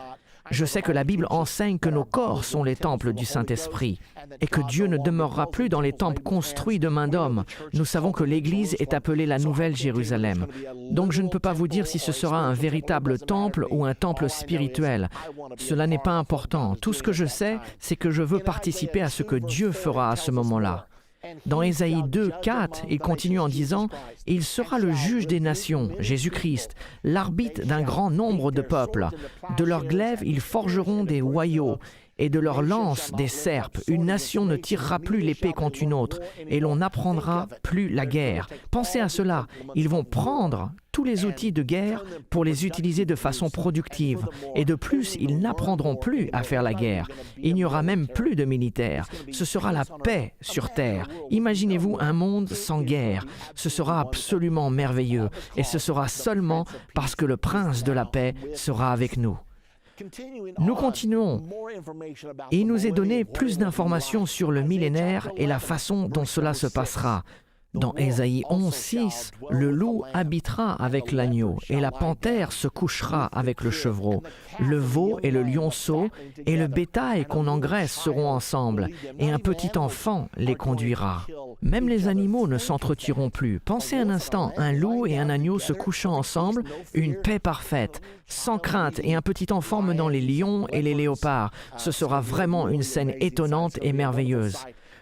Je sais que la Bible enseigne que nos corps sont les temples du Saint-Esprit et que Dieu ne demeurera plus dans les temples construits de main d'homme. Nous savons que l'Église est appelée la Nouvelle Jérusalem. Donc je ne peux pas vous dire si ce sera un véritable temple ou un temple spirituel. Cela n'est pas important. Tout ce que je sais, c'est que je veux participer à ce que Dieu fera à ce moment-là. Dans Ésaïe 2, 4, il continue en disant « Il sera le juge des nations, Jésus-Christ, l'arbitre d'un grand nombre de peuples. De leur glaive, ils forgeront des hoyaux. et de leurs lances des serpes. Une nation ne tirera plus l'épée contre une autre, et l'on n'apprendra plus la guerre. Pensez à cela, ils vont prendre tous les outils de guerre pour les utiliser de façon productive. Et de plus, ils n'apprendront plus à faire la guerre. Il n'y aura même plus de militaires. Ce sera la paix sur terre. Imaginez-vous un monde sans guerre. Ce sera absolument merveilleux. Et ce sera seulement parce que le prince de la paix sera avec nous. Nous continuons. Et il nous est donné plus d'informations sur le millénaire et la façon dont cela se passera. Dans Ésaïe 11:6, le loup habitera avec l'agneau et la panthère se couchera avec le chevreau. Le veau et le lionceau et le bétail qu'on engraisse seront ensemble et un petit enfant les conduira. Même les animaux ne s'entretueront plus. Pensez un instant, un loup et un agneau se couchant ensemble, une paix parfaite, sans crainte et un petit enfant menant les lions et les léopards. Ce sera vraiment une scène étonnante et merveilleuse.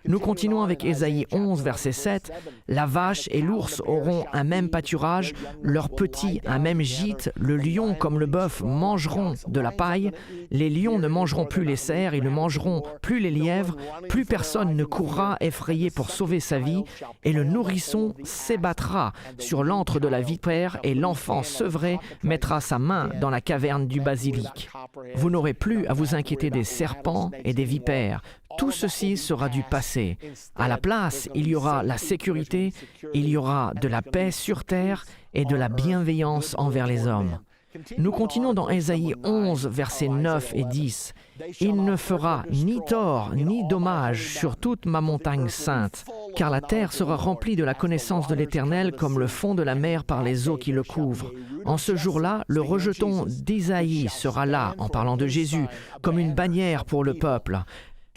Nous continuons avec Ésaïe 11, verset 7. « La vache et l'ours auront un même pâturage, leurs petits un même gîte, le lion comme le bœuf mangeront de la paille, les lions ne mangeront plus les cerfs, ils ne mangeront plus les lièvres, plus personne ne courra effrayé pour sauver sa vie, et le nourrisson s'ébattra sur l'antre de la vipère, et l'enfant sevré mettra sa main dans la caverne du basilic. Vous n'aurez plus à vous inquiéter des serpents et des vipères. Tout ceci sera du passé. À la place, il y aura la sécurité, il y aura de la paix sur terre et de la bienveillance envers les hommes. » Nous continuons dans Ésaïe 11, versets 9 et 10. « Il ne fera ni tort ni dommage sur toute ma montagne sainte, car la terre sera remplie de la connaissance de l'Éternel comme le fond de la mer par les eaux qui le couvrent. En ce jour-là, le rejeton d'Isaïe sera là, en parlant de Jésus, comme une bannière pour le peuple.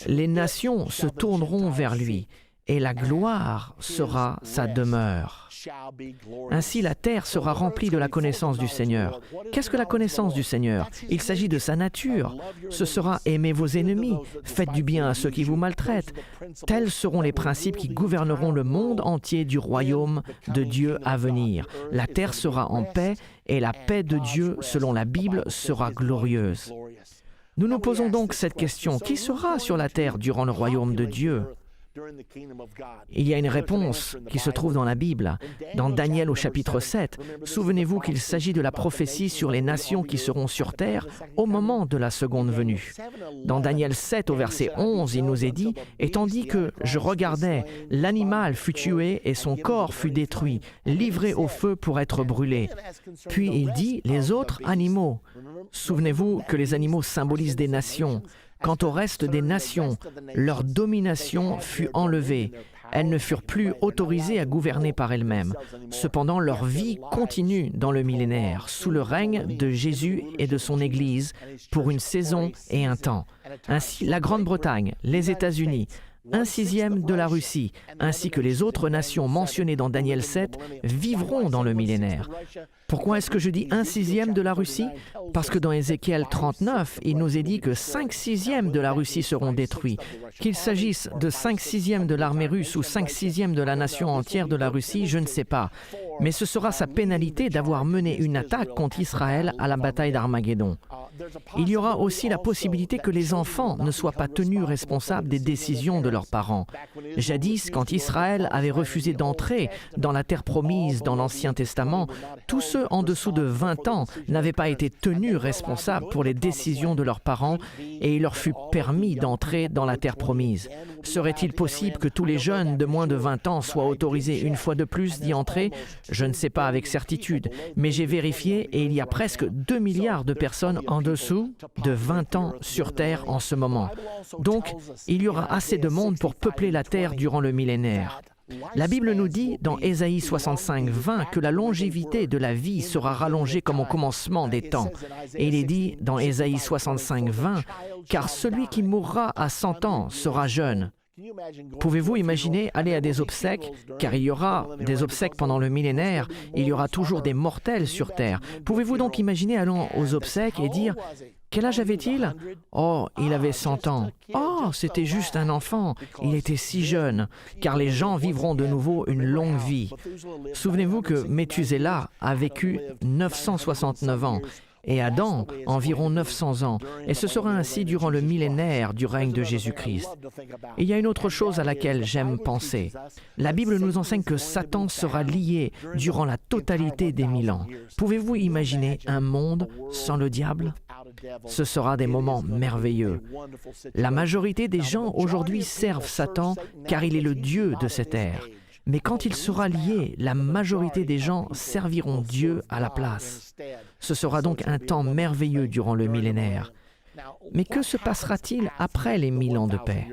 Les nations se tourneront vers lui, et la gloire sera sa demeure. » Ainsi, la terre sera remplie de la connaissance du Seigneur. Qu'est-ce que la connaissance du Seigneur? Il s'agit de sa nature. Ce sera « aimer vos ennemis, faites du bien à ceux qui vous maltraitent ». Tels seront les principes qui gouverneront le monde entier du royaume de Dieu à venir. La terre sera en paix, et la paix de Dieu, selon la Bible, sera glorieuse. Nous nous posons donc cette question, qui sera sur la terre durant le royaume de Dieu? Il y a une réponse qui se trouve dans la Bible. Dans Daniel au chapitre 7, souvenez-vous qu'il s'agit de la prophétie sur les nations qui seront sur terre au moment de la seconde venue. Dans Daniel 7 au verset 11, il nous est dit « Et tandis que je regardais, l'animal fut tué et son corps fut détruit, livré au feu pour être brûlé. » Puis il dit « Les autres animaux ». Souvenez-vous que les animaux symbolisent des nations. Quant au reste des nations, leur domination fut enlevée. Elles ne furent plus autorisées à gouverner par elles-mêmes. Cependant, leur vie continue dans le millénaire, sous le règne de Jésus et de son Église, pour une saison et un temps. Ainsi, la Grande-Bretagne, les États-Unis, 1/6 de la Russie, ainsi que les autres nations mentionnées dans Daniel 7, vivront dans le millénaire. Pourquoi est-ce que je dis 1/6 de la Russie? Parce que dans Ézéchiel 39, il nous est dit que 5/6 de la Russie seront détruits. Qu'il s'agisse de 5/6 de l'armée russe ou 5/6 de la nation entière de la Russie, je ne sais pas. Mais ce sera sa pénalité d'avoir mené une attaque contre Israël à la bataille d'Armageddon. Il y aura aussi la possibilité que les enfants ne soient pas tenus responsables des décisions de leurs parents. Jadis, quand Israël avait refusé d'entrer dans la terre promise dans l'Ancien Testament, tous ceux en dessous de 20 ans n'avaient pas été tenus responsables pour les décisions de leurs parents et il leur fut permis d'entrer dans la terre promise. Serait-il possible que tous les jeunes de moins de 20 ans soient autorisés une fois de plus d'y entrer? Je ne sais pas avec certitude, mais j'ai vérifié et il y a presque 2 milliards de personnes en dessous de 20 ans sur Terre en ce moment. Donc, il y aura assez de monde pour peupler la Terre durant le millénaire. La Bible nous dit dans Ésaïe 65, 20 que la longévité de la vie sera rallongée comme au commencement des temps. Et il est dit dans Ésaïe 65, 20, « Car celui qui mourra à 100 ans sera jeune. » Pouvez-vous imaginer aller à des obsèques, car il y aura des obsèques pendant le millénaire, il y aura toujours des mortels sur Terre. Pouvez-vous donc imaginer allant aux obsèques et dire « Quel âge avait-il? Oh, il avait 100 ans. Oh, c'était juste un enfant. Il était si jeune. » Car les gens vivront de nouveau une longue vie. Souvenez-vous que Méthusela a vécu 969 ans. et Adam environ 900 ans, et ce sera ainsi durant le millénaire du règne de Jésus-Christ. Il y a une autre chose à laquelle j'aime penser. La Bible nous enseigne que Satan sera lié durant la totalité des 1000 ans. Pouvez-vous imaginer un monde sans le diable? Ce sera des moments merveilleux. La majorité des gens aujourd'hui servent Satan car il est le Dieu de cette ère. Mais quand il sera lié, la majorité des gens serviront Dieu à la place. Ce sera donc un temps merveilleux durant le millénaire. Mais que se passera-t-il après les 1000 ans de paix?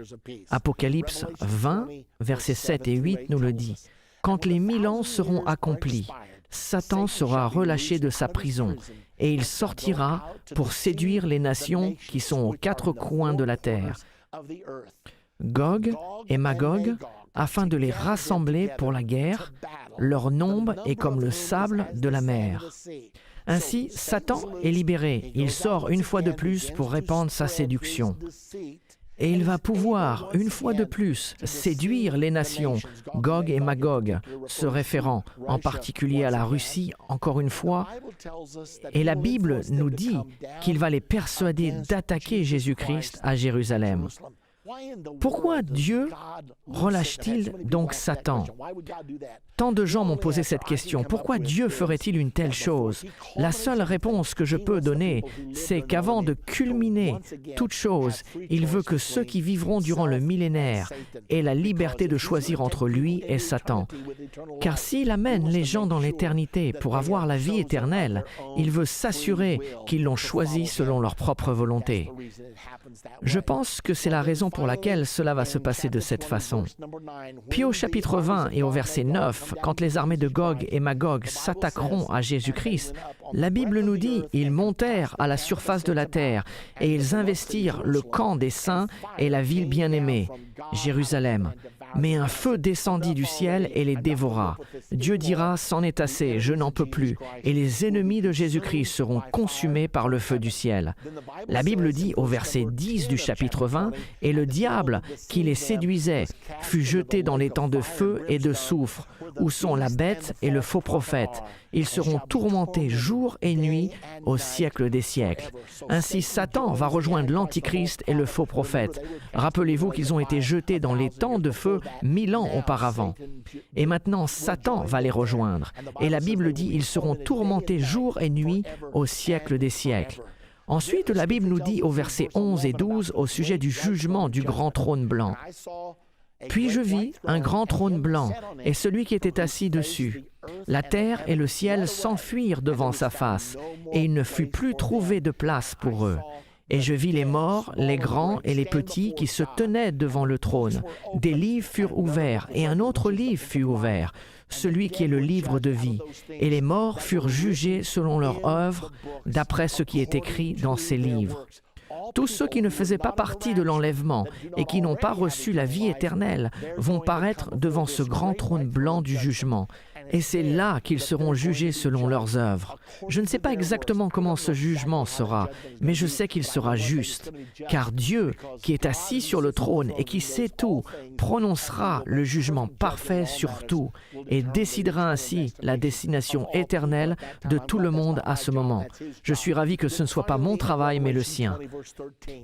Apocalypse 20, versets 7 et 8 nous le dit. Quand les 1000 ans seront accomplis, Satan sera relâché de sa prison et il sortira pour séduire les nations qui sont aux 4 coins de la terre, Gog et Magog, afin de les rassembler pour la guerre. Leur nombre est comme le sable de la mer. Ainsi, Satan est libéré. Il sort une fois de plus pour répandre sa séduction. Et il va pouvoir, une fois de plus, séduire les nations, Gog et Magog, se référant en particulier à la Russie, encore une fois. Et la Bible nous dit qu'il va les persuader d'attaquer Jésus-Christ à Jérusalem. Pourquoi Dieu relâche-t-il donc Satan? Tant de gens m'ont posé cette question. Pourquoi Dieu ferait-il une telle chose? La seule réponse que je peux donner, c'est qu'avant de culminer toute chose, il veut que ceux qui vivront durant le millénaire aient la liberté de choisir entre lui et Satan. Car s'il amène les gens dans l'éternité pour avoir la vie éternelle, il veut s'assurer qu'ils l'ont choisi selon leur propre volonté. Je pense que c'est la raison pour laquelle cela va se passer de cette façon. Puis au chapitre 20 et au verset 9, quand les armées de Gog et Magog s'attaqueront à Jésus-Christ, la Bible nous dit « Ils montèrent à la surface de la terre et ils investirent le camp des saints et la ville bien-aimée, Jérusalem. Mais un feu descendit du ciel et les dévora. Dieu dira, c'en est assez, je n'en peux plus. Et les ennemis de Jésus-Christ seront consumés par le feu du ciel. La Bible dit au verset 10 du chapitre 20, « Et le diable qui les séduisait fut jeté dans les temps de feu et de soufre, où sont la bête et le faux prophète. Ils seront tourmentés jour et nuit au siècle des siècles. » Ainsi, Satan va rejoindre l'Antichrist et le faux prophète. Rappelez-vous qu'ils ont été jetés dans les temps de feu 1000 ans auparavant. Et maintenant, Satan va les rejoindre. Et la Bible dit, ils seront tourmentés jour et nuit au siècle des siècles. Ensuite, la Bible nous dit au verset 11 et 12 au sujet du jugement du grand trône blanc. « Puis je vis un grand trône blanc et celui qui était assis dessus. La terre et le ciel s'enfuirent devant sa face, et il ne fut plus trouvé de place pour eux. Et je vis les morts, les grands et les petits qui se tenaient devant le trône. Des livres furent ouverts, et un autre livre fut ouvert, celui qui est le livre de vie. Et les morts furent jugés selon leur œuvre, d'après ce qui est écrit dans ces livres. Tous ceux qui ne faisaient pas partie de l'enlèvement et qui n'ont pas reçu la vie éternelle vont paraître devant ce grand trône blanc du jugement. Et c'est là qu'ils seront jugés selon leurs œuvres. Je ne sais pas exactement comment ce jugement sera, mais je sais qu'il sera juste, car Dieu, qui est assis sur le trône et qui sait tout, prononcera le jugement parfait sur tout et décidera ainsi la destination éternelle de tout le monde à ce moment. Je suis ravi que ce ne soit pas mon travail, mais le sien.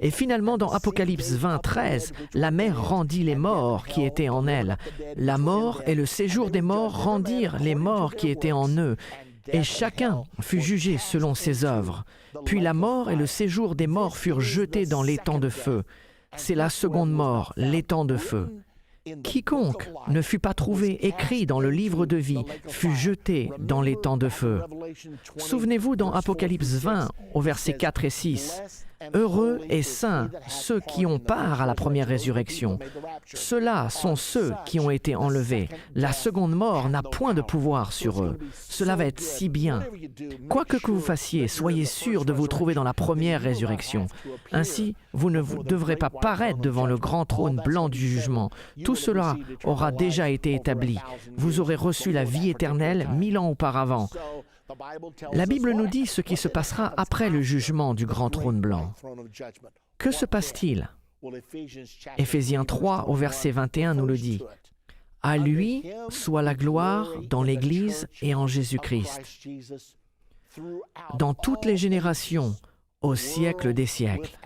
Et finalement, dans Apocalypse 20, 13, la mer rendit les morts qui étaient en elle. La mort et le séjour des morts rendirent les morts qui étaient en eux, et chacun fut jugé selon ses œuvres. Puis la mort et le séjour des morts furent jetés dans l'étang de feu. C'est la seconde mort, l'étang de feu. Quiconque ne fut pas trouvé écrit dans le livre de vie fut jeté dans l'étang de feu. Souvenez-vous dans Apocalypse 20, au versets 4 et 6, « Heureux et saints ceux qui ont part à la première résurrection. Ceux-là sont ceux qui ont été enlevés. La seconde mort n'a point de pouvoir sur eux. Cela va être si bien. Quoi que vous fassiez, soyez sûrs de vous trouver dans la première résurrection. Ainsi, vous ne devrez pas paraître devant le grand trône blanc du jugement. Tout cela aura déjà été établi. Vous aurez reçu la vie éternelle 1000 ans auparavant. » La Bible nous dit ce qui se passera après le jugement du grand trône blanc. Que se passe-t-il? Éphésiens 3, au verset 21, nous le dit. « À lui soit la gloire dans l'Église et en Jésus-Christ. » dans toutes les générations, au siècle des siècles.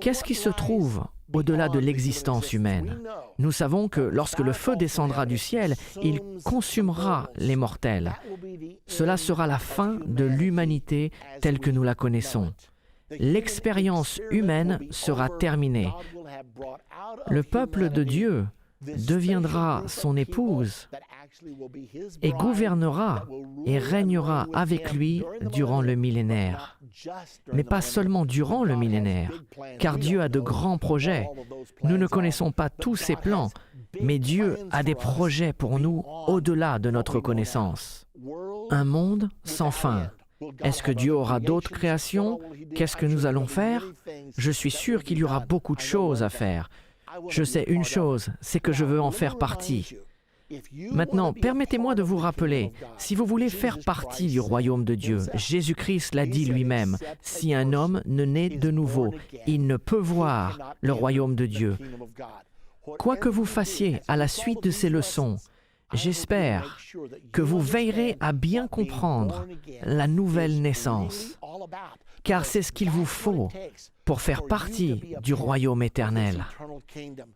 Qu'est-ce qui se trouve au-delà de l'existence humaine? Nous savons que lorsque le feu descendra du ciel, il consumera les mortels. Cela sera la fin de l'humanité telle que nous la connaissons. L'expérience humaine sera terminée. Le peuple de Dieu deviendra son épouse et gouvernera et régnera avec lui durant le millénaire. Mais pas seulement durant le millénaire, car Dieu a de grands projets. Nous ne connaissons pas tous ses plans, mais Dieu a des projets pour nous au-delà de notre connaissance. Un monde sans fin. Est-ce que Dieu aura d'autres créations? Qu'est-ce que nous allons faire? Je suis sûr qu'il y aura beaucoup de choses à faire. Je sais une chose, c'est que je veux en faire partie. Maintenant, permettez-moi de vous rappeler, si vous voulez faire partie du royaume de Dieu, Jésus-Christ l'a dit lui-même, si un homme ne naît de nouveau, il ne peut voir le royaume de Dieu. Quoi que vous fassiez à la suite de ces leçons, j'espère que vous veillerez à bien comprendre la nouvelle naissance, car c'est ce qu'il vous faut pour faire partie du royaume éternel.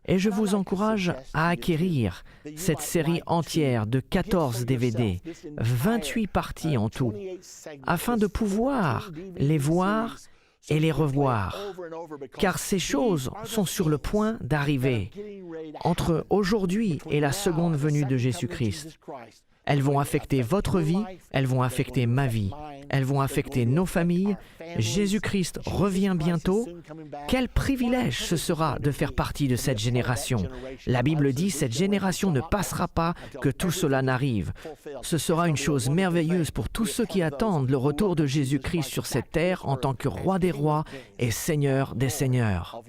Et je vous encourage à acquérir cette série entière de 14 DVD, 28 parties en tout, afin de pouvoir les voir et les revoir, car ces choses sont sur le point d'arriver entre aujourd'hui et la seconde venue de Jésus-Christ. Elles vont affecter votre vie, elles vont affecter ma vie, elles vont affecter nos familles. Jésus-Christ revient bientôt. Quel privilège ce sera de faire partie de cette génération. La Bible dit, cette génération ne passera pas que tout cela n'arrive. Ce sera une chose merveilleuse pour tous ceux qui attendent le retour de Jésus-Christ sur cette terre en tant que roi des rois et seigneur des seigneurs.